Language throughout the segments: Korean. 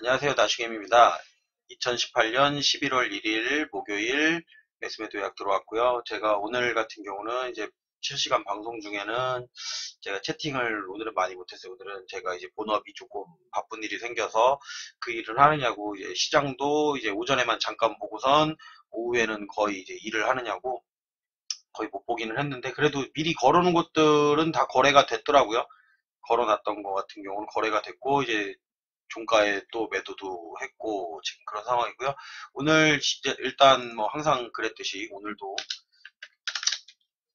안녕하세요. 나시겜입니다. 2018년 11월 1일 목요일 매수매도 예약 들어왔고요. 제가 오늘 같은 경우는 이제 실시간 방송 중에는 제가 채팅을 오늘은 많이 못했어요. 오늘은 제가 이제 본업이 조금 바쁜 일이 생겨서 그 일을 하느냐고 이제 시장도 이제 오전에만 잠깐 보고선 오후에는 거의 이제 일을 하느냐고 거의 못 보기는 했는데 그래도 미리 걸어놓은 것들은 다 거래가 됐더라고요. 걸어놨던 거 같은 경우는 거래가 됐고 이제 종가에 또 매도도 했고 지금 그런 상황이고요. 오늘 진짜 일단 뭐 항상 그랬듯이 오늘도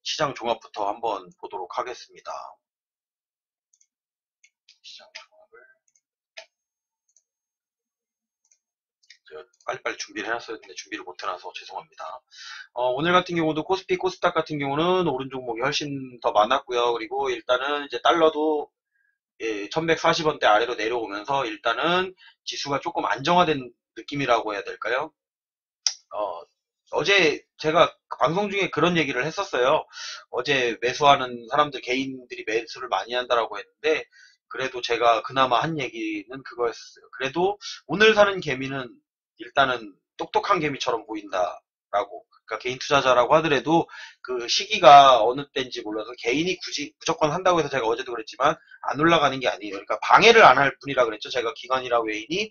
시장 종합부터 한번 보도록 하겠습니다. 시장 종합을 제가 빨리빨리 준비를 해놨어야 했는데 준비를 못 해놔서 죄송합니다. 오늘 같은 경우도 코스피, 코스닥 같은 경우는 오른 종목이 훨씬 더 많았고요. 그리고 일단은 이제 달러도 1140원대 아래로 내려오면서 일단은 지수가 조금 안정화된 느낌이라고 해야 될까요? 어, 어제 제가 방송 중에 그런 얘기를 했었어요. 어제 매수하는 사람들, 개인들이 매수를 많이 한다라고 했는데, 그래도 제가 그나마 한 얘기는 그거였어요. 그래도 오늘 사는 개미는 일단은 똑똑한 개미처럼 보인다라고. 그러니까 개인 투자자라고 하더라도 그 시기가 어느 때인지 몰라서 개인이 굳이 무조건 한다고 해서 제가 어제도 그랬지만 안 올라가는 게 아니에요. 그러니까 방해를 안 할 뿐이라 그랬죠. 제가 기관이라 외인이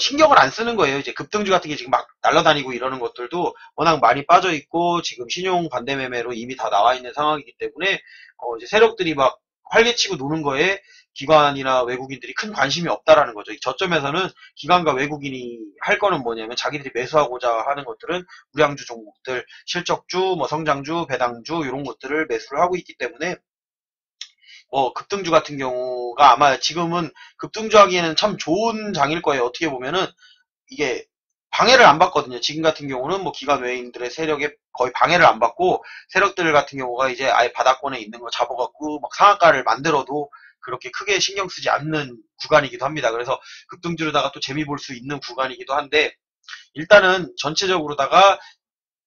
신경을 안 쓰는 거예요. 이제 급등주 같은 게 지금 막 날아다니고 이러는 것들도 워낙 많이 빠져 있고 지금 신용 반대 매매로 이미 다 나와 있는 상황이기 때문에 이제 세력들이 막 활개치고 노는 거에 기관이나 외국인들이 큰 관심이 없다라는 거죠. 저점에서는 기관과 외국인이 할 거는 뭐냐면 자기들이 매수하고자 하는 것들은 우량주 종목들, 실적주, 뭐 성장주, 배당주 이런 것들을 매수를 하고 있기 때문에 급등주 같은 경우가 아마 지금은 급등주 하기에는 참 좋은 장일 거예요. 어떻게 보면은 이게 방해를 안 받거든요. 지금 같은 경우는 뭐 기관 외인들의 세력에 거의 방해를 안 받고 세력들 같은 경우가 이제 아예 바닥권에 있는 거 잡아갖고 막 상한가를 만들어도 그렇게 크게 신경 쓰지 않는 구간이기도 합니다. 그래서 급등주로다가 또 재미 볼 수 있는 구간이기도 한데 일단은 전체적으로다가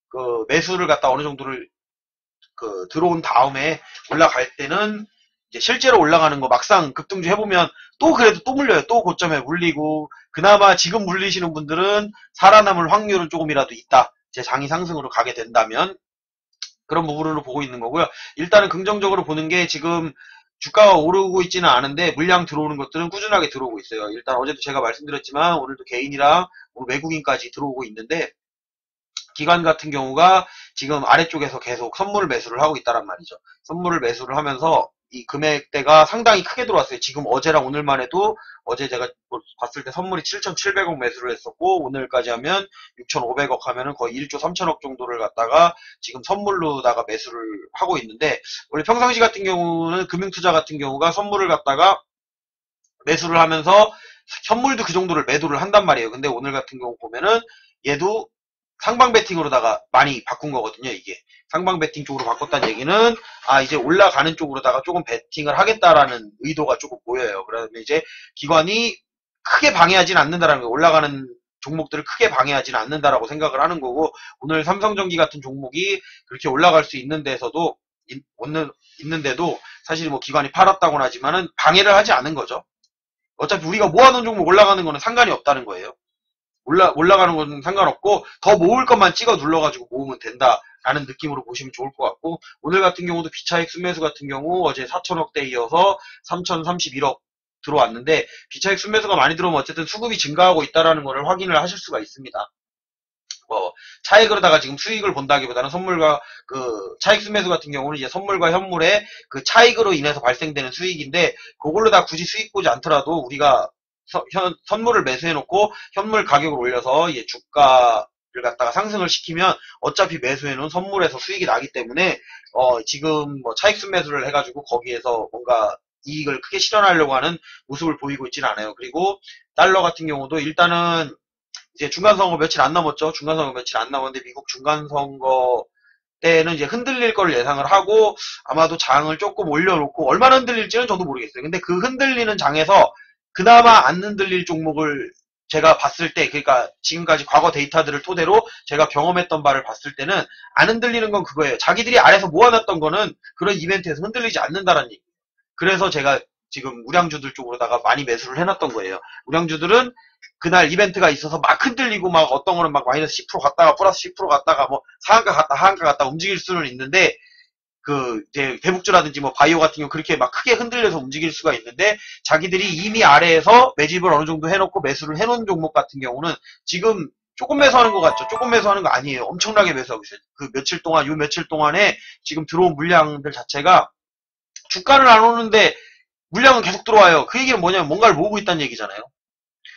그 매수를 갖다 어느 정도를 들어온 다음에 올라갈 때는 이제 실제로 올라가는 거 막상 급등주 해보면 또 그래도 또 물려요. 또 고점에 물리고 그나마 지금 물리시는 분들은 살아남을 확률은 조금이라도 있다. 제 장이 상승으로 가게 된다면 그런 부분으로 보고 있는 거고요. 일단은 긍정적으로 보는 게 지금 주가가 오르고 있지는 않은데 물량 들어오는 것들은 꾸준하게 들어오고 있어요. 일단 어제도 제가 말씀드렸지만 오늘도 개인이랑 외국인까지 들어오고 있는데 기관 같은 경우가 지금 아래쪽에서 계속 선물 매수를 하고 있다란 말이죠. 선물을 매수를 하면서 이 금액대가 상당히 크게 들어왔어요. 지금 어제랑 오늘만 해도 어제 제가 봤을 때 선물이 7,700억 매수를 했었고 오늘까지 하면 6,500억 하면은 거의 1조 3천억 정도를 갖다가 지금 선물로다가 매수를 하고 있는데 원래 평상시 같은 경우는 금융투자 같은 경우가 선물을 갖다가 매수를 하면서 현물도 그 정도를 매도를 한단 말이에요. 근데 오늘 같은 경우 보면은 얘도 상방 베팅으로다가 많이 바꾼 거거든요, 이게. 상방 베팅 쪽으로 바꿨다는 얘기는, 이제 올라가는 쪽으로다가 조금 베팅을 하겠다라는 의도가 조금 보여요. 그러면 이제 기관이 크게 방해하진 않는다라는 거예요. 올라가는 종목들을 크게 방해하진 않는다라고 생각을 하는 거고, 오늘 삼성전기 같은 종목이 그렇게 올라갈 수 있는 데서도, 있는데도, 사실 뭐 기관이 팔았다고는 하지만은 방해를 하지 않은 거죠. 어차피 우리가 모아놓은 종목 올라가는 거는 상관이 없다는 거예요. 올라가는 건 상관없고 더 모을 것만 찍어 눌러가지고 모으면 된다라는 느낌으로 보시면 좋을 것 같고 오늘 같은 경우도 비차익 순매수 같은 경우 어제 4천억대 이어서 3,031억 들어왔는데 비차익 순매수가 많이 들어오면 어쨌든 수급이 증가하고 있다라는 것을 확인을 하실 수가 있습니다. 차익으로다가 지금 수익을 본다기보다는 선물과 차익 순매수 같은 경우는 이제 선물과 현물의 그 차익으로 인해서 발생되는 수익인데 그걸로 다 굳이 수익 보지 않더라도 우리가 선물을 매수해놓고 현물 가격을 올려서 이제 주가를 갖다가 상승을 시키면 어차피 매수해놓은 선물에서 수익이 나기 때문에 지금 뭐 차익 순매수를 해가지고 거기에서 뭔가 이익을 크게 실현하려고 하는 모습을 보이고 있지는 않아요. 그리고 달러 같은 경우도 일단은 이제 중간선거 며칠 안 남았죠. 중간선거 며칠 안 남았는데 미국 중간선거 때는 이제 흔들릴 걸 예상을 하고 아마도 장을 조금 올려놓고 얼마나 흔들릴지는 저도 모르겠어요. 근데 그 흔들리는 장에서 그나마 안 흔들릴 종목을 제가 봤을 때, 그러니까 지금까지 과거 데이터들을 토대로 제가 경험했던 바를 봤을 때는 안 흔들리는 건 그거예요. 자기들이 아래서 모아놨던 거는 그런 이벤트에서 흔들리지 않는다라는 얘기. 그래서 제가 지금 우량주들 쪽으로다가 많이 매수를 해놨던 거예요. 우량주들은 그날 이벤트가 있어서 막 흔들리고 막 어떤 거는 막 마이너스 10% 갔다가 플러스 10% 갔다가 뭐 상한가 갔다 하한가 갔다 움직일 수는 있는데 그 이제 대북주라든지 뭐 바이오 같은 경우 그렇게 막 크게 흔들려서 움직일 수가 있는데 자기들이 이미 아래에서 매집을 어느 정도 해놓고 매수를 해놓은 종목 같은 경우는 지금 조금 매수하는 것 같죠? 조금 매수하는 거 아니에요. 엄청나게 매수하고 있어요. 그 며칠 동안, 요 며칠 동안에 지금 들어온 물량들 자체가 주가를 안 오는데 물량은 계속 들어와요. 그 얘기는 뭐냐면 뭔가를 모으고 있다는 얘기잖아요.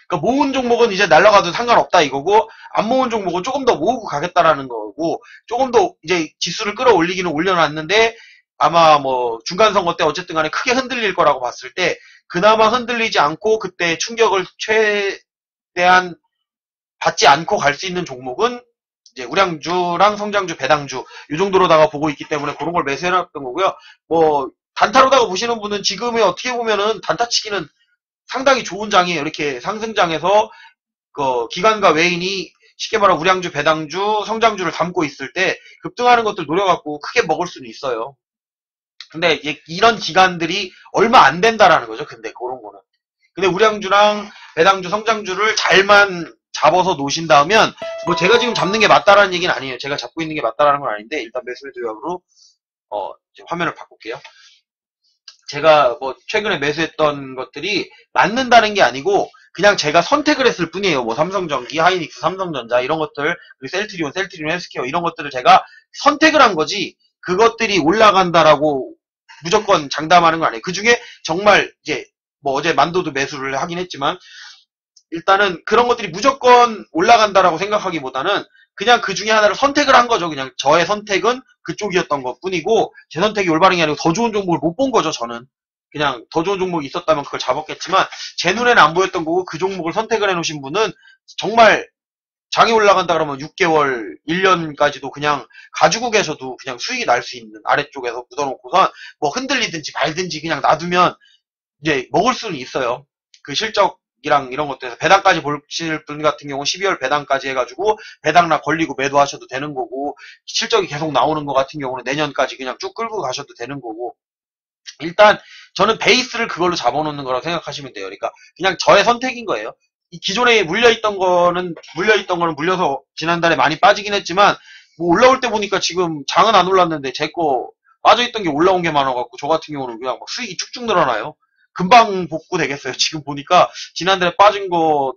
그러니까 모은 종목은 이제 날라가도 상관없다 이거고 안 모은 종목은 조금 더 모으고 가겠다라는 거고 조금 더 이제 지수를 끌어올리기는 올려놨는데 아마 뭐 중간 선거 때 어쨌든 간에 크게 흔들릴 거라고 봤을 때 그나마 흔들리지 않고 그때 충격을 최대한 받지 않고 갈 수 있는 종목은 이제 우량주랑 성장주, 배당주 이 정도로다가 보고 있기 때문에 그런 걸 매수해놨던 거고요. 뭐 단타로다가 보시는 분은 지금에 어떻게 보면은 단타치기는 상당히 좋은 장이에요. 이렇게 상승장에서 그 기관과 외인이 쉽게 말하면 우량주, 배당주, 성장주를 담고 있을 때 급등하는 것들 노려갖고 크게 먹을 수는 있어요. 근데 이런 기간들이 얼마 안 된다라는 거죠. 근데 그런 거는. 근데 우량주랑 배당주, 성장주를 잘만 잡아서 놓으신다면 뭐 제가 지금 잡는 게 맞다라는 얘기는 아니에요. 제가 잡고 있는 게 맞다라는 건 아닌데 일단 매수매도 요약으로 이제 화면을 바꿀게요. 제가 뭐 최근에 매수했던 것들이 맞는다는 게 아니고 그냥 제가 선택을 했을 뿐이에요. 뭐 삼성전기, 하이닉스, 삼성전자 이런 것들, 그리고 셀트리온 헬스케어 이런 것들을 제가 선택을 한 거지 그것들이 올라간다라고 무조건 장담하는 건 아니에요. 그 중에 정말 이제 뭐 어제 만도도 매수를 하긴 했지만 일단은 그런 것들이 무조건 올라간다라고 생각하기보다는 그냥 그 중에 하나를 선택을 한 거죠. 그냥 저의 선택은 그쪽이었던 것 뿐이고 제 선택이 올바른 게 아니고 더 좋은 종목을 못 본 거죠. 저는 그냥 더 좋은 종목이 있었다면 그걸 잡았겠지만 제 눈에는 안 보였던 거고 그 종목을 선택을 해놓으신 분은 정말 장이 올라간다 그러면 6개월, 1년까지도 그냥 가지고 계셔도 그냥 수익이 날 수 있는 아래쪽에서 묻어놓고선 뭐 흔들리든지 말든지 그냥 놔두면 이제 먹을 수는 있어요. 그 실적이랑 이런 것들에서 배당까지 보실 분 같은 경우 12월 배당까지 해가지고 배당락 걸리고 매도하셔도 되는 거고 실적이 계속 나오는 것 같은 경우는 내년까지 그냥 쭉 끌고 가셔도 되는 거고 일단 저는 베이스를 그걸로 잡아놓는 거라고 생각하시면 돼요. 그러니까 그냥 저의 선택인 거예요. 이 기존에 물려있던 거는 물려서 지난달에 많이 빠지긴 했지만 뭐 올라올 때 보니까 지금 장은 안 올랐는데 제 거 빠져있던 게 올라온 게 많아갖고 저 같은 경우는 그냥 막 수익이 쭉쭉 늘어나요. 금방 복구되겠어요. 지금 보니까 지난달에 빠진 거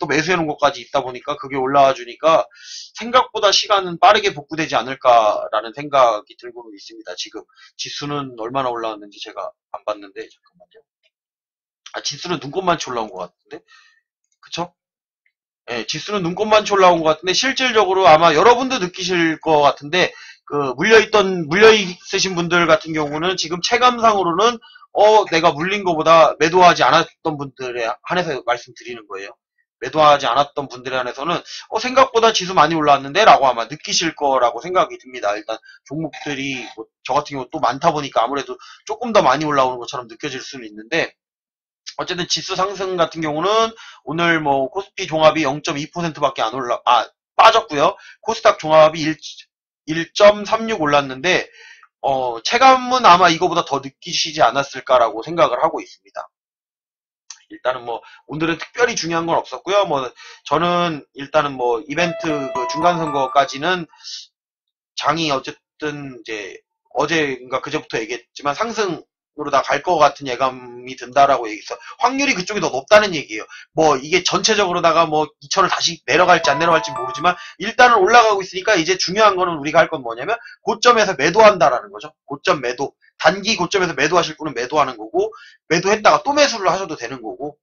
또 매수해놓은 것까지 있다 보니까 그게 올라와 주니까 생각보다 시간은 빠르게 복구되지 않을까라는 생각이 들고는 있습니다. 지금 지수는 얼마나 올라왔는지 제가 안 봤는데 잠깐만요. 아 지수는 눈꽃만치 올라온 것 같은데 그쵸? 예, 지수는 눈꽃만치 올라온 것 같은데 실질적으로 아마 여러분도 느끼실 것 같은데 그 물려있으신 분들 같은 경우는 지금 체감상으로는 내가 물린 거보다 매도하지 않았던 분들에 한해서 말씀드리는 거예요. 매도하지 않았던 분들에 한해서는 생각보다 지수 많이 올라왔는데 라고 아마 느끼실 거라고 생각이 듭니다. 일단 종목들이 뭐 저 같은 경우 또 많다 보니까 아무래도 조금 더 많이 올라오는 것처럼 느껴질 수는 있는데 어쨌든 지수 상승 같은 경우는 오늘 뭐 코스피 종합이 0.2%밖에 안 빠졌고요. 코스닥 종합이 1.36 올랐는데 체감은 아마 이거보다 더 느끼시지 않았을까라고 생각을 하고 있습니다. 일단은 뭐 오늘은 특별히 중요한 건 없었고요. 뭐 저는 일단은 뭐 이벤트 그 중간 선거까지는 장이 어쨌든 이제 어제인가 그제부터 얘기했지만 상승으로 다 갈 것 같은 예감이 든다라고 얘기했어. 확률이 그쪽이 더 높다는 얘기예요. 뭐 이게 전체적으로다가 뭐 2천을 다시 내려갈지 안 내려갈지 모르지만 일단은 올라가고 있으니까 이제 중요한 거는 우리가 할 건 뭐냐면 고점에서 매도한다라는 거죠. 고점 매도. 단기 고점에서 매도하실 분은 매도하는 거고 매도했다가 또 매수를 하셔도 되는 거고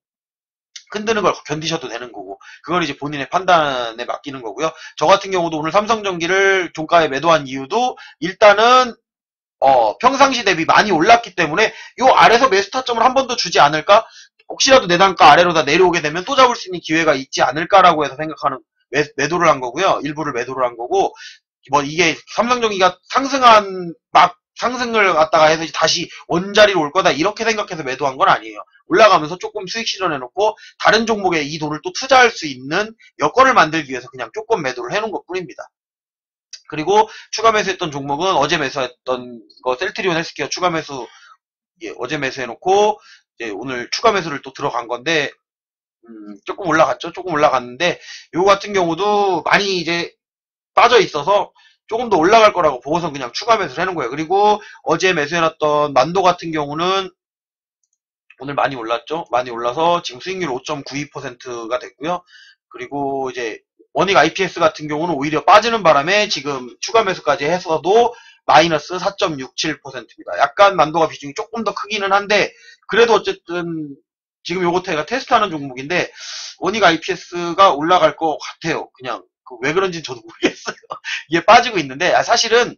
흔드는 걸 견디셔도 되는 거고 그걸 이제 본인의 판단에 맡기는 거고요. 저 같은 경우도 오늘 삼성전기를 종가에 매도한 이유도 일단은 평상시 대비 많이 올랐기 때문에 요 아래서 매수 타점을 한 번 더 주지 않을까? 혹시라도 내 단가 아래로 다 내려오게 되면 또 잡을 수 있는 기회가 있지 않을까라고 해서 생각하는 매도를 한 거고요. 일부를 매도를 한 거고 뭐 이게 삼성전기가 상승을 갖다가 해서 다시 원자리로 올 거다 이렇게 생각해서 매도한 건 아니에요. 올라가면서 조금 수익 실현해놓고 다른 종목에 이 돈을 또 투자할 수 있는 여건을 만들기 위해서 그냥 조금 매도를 해놓은 것 뿐입니다. 그리고 추가 매수했던 종목은 어제 매수했던 거 셀트리온 헬스케어 추가 매수 예, 어제 매수해놓고 이제 오늘 추가 매수를 또 들어간 건데 조금 올라갔죠. 조금 올라갔는데 요거 같은 경우도 많이 이제 빠져 있어서 조금 더 올라갈 거라고 보고선 그냥 추가 매수를 해놓은 거예요. 그리고 어제 매수해놨던 만도 같은 경우는 오늘 많이 올랐죠. 많이 올라서 지금 수익률 5.92%가 됐고요. 그리고 이제 원익 IPS 같은 경우는 오히려 빠지는 바람에 지금 추가 매수까지 해서도 마이너스 4.67%입니다. 약간 만도가 비중이 조금 더 크기는 한데 그래도 어쨌든 지금 요거트가 테스트하는 종목인데 원익 IPS가 올라갈 것 같아요. 그냥 왜 그런지 저도 모르겠어요. 이게 빠지고 있는데 사실은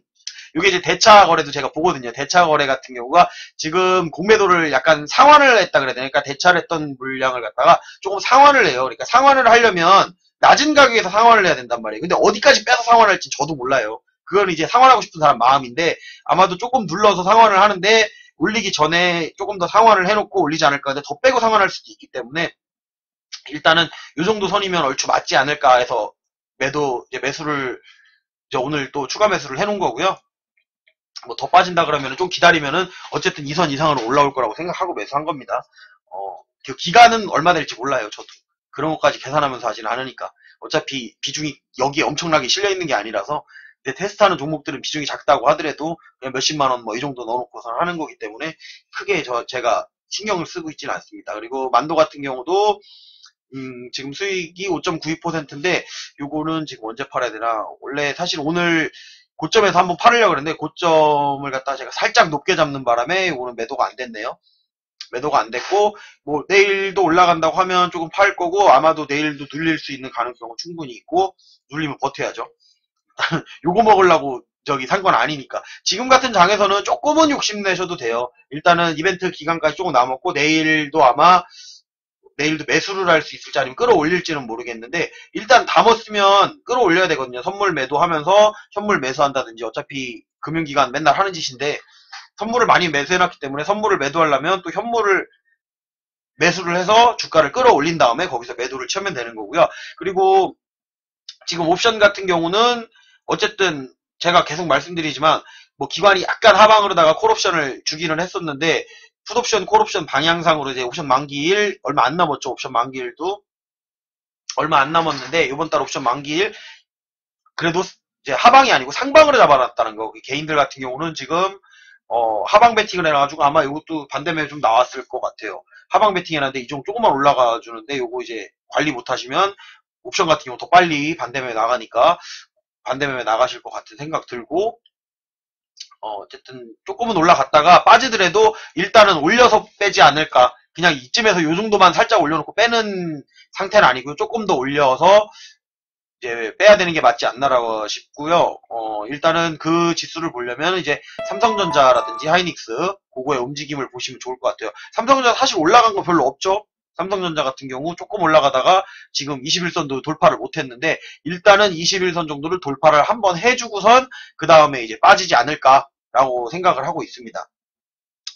이게 이제 대차 거래도 제가 보거든요. 대차 거래 같은 경우가 지금 공매도를 약간 상환을 했다 그래야 되나? 그러니까 대차를 했던 물량을 갖다가 조금 상환을 해요. 그러니까 상환을 하려면 낮은 가격에서 상환을 해야 된단 말이에요. 근데 어디까지 빼서 상환할지 저도 몰라요. 그건 이제 상환하고 싶은 사람 마음인데 아마도 조금 눌러서 상환을 하는데 올리기 전에 조금 더 상환을 해놓고 올리지 않을까. 근데 더 빼고 상환할 수도 있기 때문에 일단은 요 정도 선이면 얼추 맞지 않을까 해서 매수를 이제 오늘 또 추가 매수를 해놓은 거고요. 뭐 더 빠진다 그러면 좀 기다리면은 어쨌든 2선 이상으로 올라올 거라고 생각하고 매수한 겁니다. 그 기간은 얼마 될지 몰라요. 저도 그런 것까지 계산하면서 하진 않으니까 어차피 비중이 여기에 엄청나게 실려 있는 게 아니라서. 근데 테스트하는 종목들은 비중이 작다고 하더라도 그냥 몇십만 원 뭐 이 정도 넣어놓고서 하는 거기 때문에 크게 제가 신경을 쓰고 있지는 않습니다. 그리고 만도 같은 경우도 지금 수익이 5.92%인데 요거는 지금 언제 팔아야 되나. 원래 사실 오늘 고점에서 한번 팔으려고 그랬는데 고점을 갖다가 제가 살짝 높게 잡는 바람에 요거는 매도가 안 됐네요. 매도가 안 됐고 뭐 내일도 올라간다고 하면 조금 팔 거고 아마도 내일도 눌릴 수 있는 가능성은 충분히 있고 눌리면 버텨야죠. 요거 먹으려고 산 건 아니니까. 지금 같은 장에서는 조금은 욕심내셔도 돼요. 일단은 이벤트 기간까지 조금 남았고 내일도 매수를 할 수 있을지 아니면 끌어올릴지는 모르겠는데 일단 담았으면 끌어올려야 되거든요. 선물 매도하면서 선물 매수한다든지 어차피 금융기관 맨날 하는 짓인데 선물을 많이 매수해놨기 때문에 선물을 매도하려면 또 현물을 매수를 해서 주가를 끌어올린 다음에 거기서 매도를 치면 되는 거고요. 그리고 지금 옵션 같은 경우는 어쨌든 제가 계속 말씀드리지만 뭐 기관이 약간 하방으로다가 콜옵션을 주기는 했었는데 풋옵션, 콜옵션 방향상으로 이제 옵션 만기일 얼마 안 남았죠. 옵션 만기일도 얼마 안 남았는데 이번 달 옵션 만기일 그래도 이제 하방이 아니고 상방으로 잡아놨다는 거. 개인들 같은 경우는 지금 하방 베팅을 해놔가지고 아마 이것도 반대매매 좀 나왔을 것 같아요. 하방 베팅 해놨는데 이 정도 조금만 올라가 주는데 요거 이제 관리 못하시면 옵션 같은 경우 더 빨리 반대매매 나가니까 반대매매 나가실 것 같은 생각 들고 어쨌든 조금은 올라갔다가 빠지더라도 일단은 올려서 빼지 않을까. 그냥 이쯤에서 요 정도만 살짝 올려놓고 빼는 상태는 아니고요. 조금 더 올려서 이제 빼야 되는 게 맞지 않나라고 싶고요. 일단은 그 지수를 보려면 이제 삼성전자라든지 하이닉스 그거의 움직임을 보시면 좋을 것 같아요. 삼성전자 사실 올라간 거 별로 없죠. 삼성전자 같은 경우 조금 올라가다가 지금 21선도 돌파를 못했는데 일단은 21선 정도를 돌파를 한번 해주고선 그 다음에 이제 빠지지 않을까라고 생각을 하고 있습니다.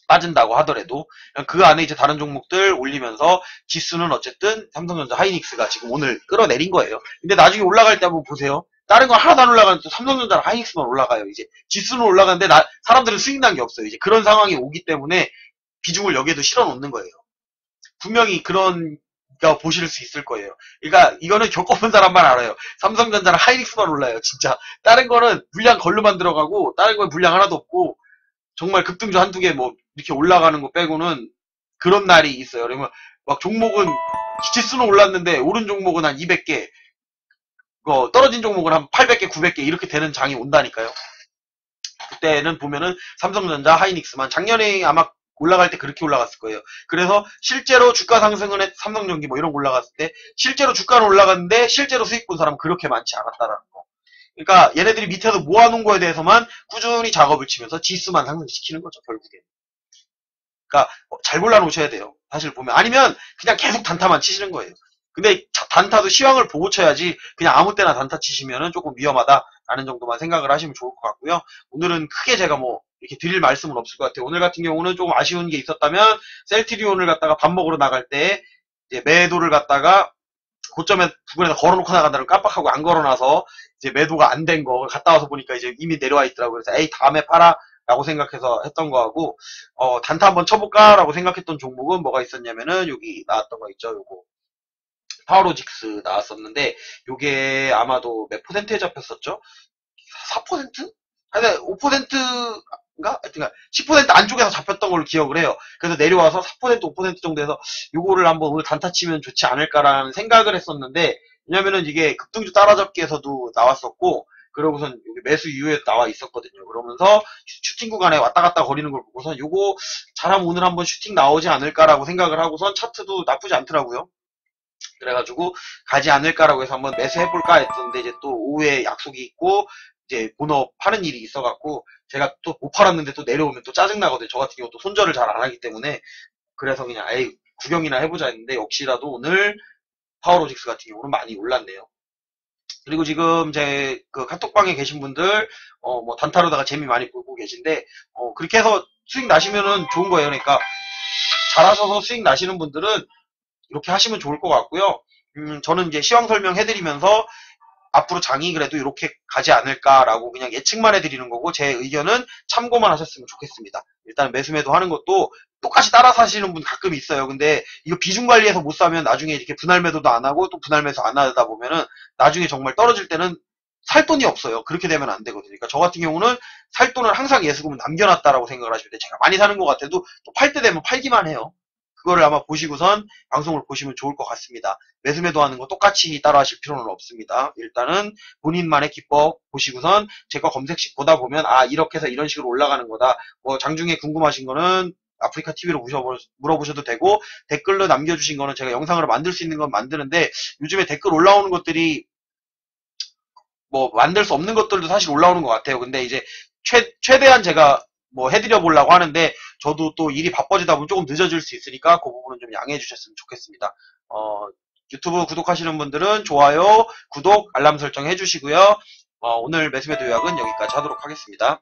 빠진다고 하더라도 그 안에 이제 다른 종목들 올리면서 지수는 어쨌든 삼성전자 하이닉스가 지금 오늘 끌어내린 거예요. 근데 나중에 올라갈 때 한번 보세요. 다른 건 하나도 안 올라가는데 또 삼성전자랑 하이닉스만 올라가요. 이제 지수는 올라가는데 사람들은 수익 난 게 없어요. 이제 그런 상황이 오기 때문에 비중을 여기에도 실어 놓는 거예요. 분명히 그런 거 보실 수 있을 거예요. 그러니까 이거는 겪어본 사람만 알아요. 삼성전자랑 하이닉스만 올라요. 진짜 다른 거는 물량 걸로만 들어가고 다른 건 물량 하나도 없고 정말 급등주 한두 개 뭐 이렇게 올라가는 거 빼고는 그런 날이 있어요. 그러면 막 종목은 지수는 올랐는데 오른 종목은 한 200개, 떨어진 종목은 한 800개, 900개 이렇게 되는 장이 온다니까요. 그때는 보면은 삼성전자, 하이닉스만 작년에 아마 올라갈 때 그렇게 올라갔을 거예요. 그래서 실제로 주가 상승은 삼성전기 뭐 이런 거 올라갔을 때 실제로 주가는 올라갔는데 실제로 수익 본 사람은 그렇게 많지 않았다라는 거. 그러니까 얘네들이 밑에서 모아놓은 거에 대해서만 꾸준히 작업을 치면서 지수만 상승시키는 거죠, 결국에. 그러니까 잘 골라놓으셔야 돼요. 사실 보면. 아니면 그냥 계속 단타만 치시는 거예요. 근데 단타도 시황을 보고 쳐야지 그냥 아무 때나 단타 치시면은 조금 위험하다라는 정도만 생각을 하시면 좋을 것 같고요. 오늘은 크게 제가 뭐 이렇게 드릴 말씀은 없을 것 같아요. 오늘 같은 경우는 조금 아쉬운 게 있었다면 셀트리온을 갖다가 밥 먹으러 나갈 때 이제 매도를 갖다가 고점에 부근에서 걸어놓고 나간다는 깜빡하고 안 걸어놔서 이제 매도가 안 된 거 갔다 와서 보니까 이제 이미 내려와 있더라고요. 그래서 에이 다음에 팔아 라고 생각해서 했던 거하고, 단타 한번 쳐볼까라고 생각했던 종목은 뭐가 있었냐면은, 여기 나왔던 거 있죠, 요거. 파워로직스 나왔었는데, 요게 아마도 몇 퍼센트에 잡혔었죠? 4%? 하여튼 5%인가? 하여튼 10% 안쪽에서 잡혔던 걸로 기억을 해요. 그래서 내려와서 4%, 5% 정도에서 요거를 한번 오늘 단타 치면 좋지 않을까라는 생각을 했었는데, 왜냐면은 이게 급등주 따라잡기에서도 나왔었고, 그러고선 여기 매수 이후에 나와 있었거든요. 그러면서 슈팅 구간에 왔다 갔다 거리는 걸 보고선 요거 잘하면 오늘 한번 슈팅 나오지 않을까라고 생각을 하고선 차트도 나쁘지 않더라고요. 그래가지고 가지 않을까라고 해서 한번 매수해볼까 했었는데 이제 또 오후에 약속이 있고 이제 본업 파는 일이 있어갖고 제가 또 못 팔았는데 또 내려오면 또 짜증나거든요. 저 같은 경우 또 손절을 잘 안 하기 때문에 그래서 그냥 아예 구경이나 해보자 했는데 역시라도 오늘 파워로직스 같은 경우는 많이 올랐네요. 그리고 지금 제 그 카톡방에 계신 분들 뭐 단타로다가 재미 많이 보고 계신데 그렇게 해서 수익 나시면은 좋은 거예요. 그러니까 잘하셔서 수익 나시는 분들은 이렇게 하시면 좋을 것 같고요. 저는 이제 시황 설명해드리면서 앞으로 장이 그래도 이렇게 가지 않을까라고 그냥 예측만 해드리는 거고 제 의견은 참고만 하셨으면 좋겠습니다. 일단 매수매도 하는 것도 똑같이 따라 사시는 분 가끔 있어요. 근데 이거 비중 관리해서 못 사면 나중에 이렇게 분할 매도도 안 하고 또 분할 매수 안 하다 보면은 나중에 정말 떨어질 때는 살 돈이 없어요. 그렇게 되면 안 되거든요. 그러니까 저 같은 경우는 살 돈을 항상 예수금은 남겨놨다라고 생각을 하시면 돼요. 제가 많이 사는 것 같아도 또 팔 때 되면 팔기만 해요. 그거를 아마 보시고선 방송을 보시면 좋을 것 같습니다. 매수매도 하는 거 똑같이 따라 하실 필요는 없습니다. 일단은 본인만의 기법 보시고선 제 거 검색식 보다 보면 아 이렇게 해서 이런 식으로 올라가는 거다. 뭐 장중에 궁금하신 거는 아프리카 TV로 물어보셔도 되고 댓글로 남겨주신 거는 제가 영상으로 만들 수 있는 건 만드는데 요즘에 댓글 올라오는 것들이 뭐 만들 수 없는 것들도 사실 올라오는 것 같아요. 근데 이제 최대한 제가 뭐 해드려 보려고 하는데 저도 또 일이 바빠지다 보면 조금 늦어질 수 있으니까 그 부분은 좀 양해해 주셨으면 좋겠습니다. 유튜브 구독하시는 분들은 좋아요, 구독, 알람 설정 해주시고요. 오늘 매수매도 요약은 여기까지 하도록 하겠습니다.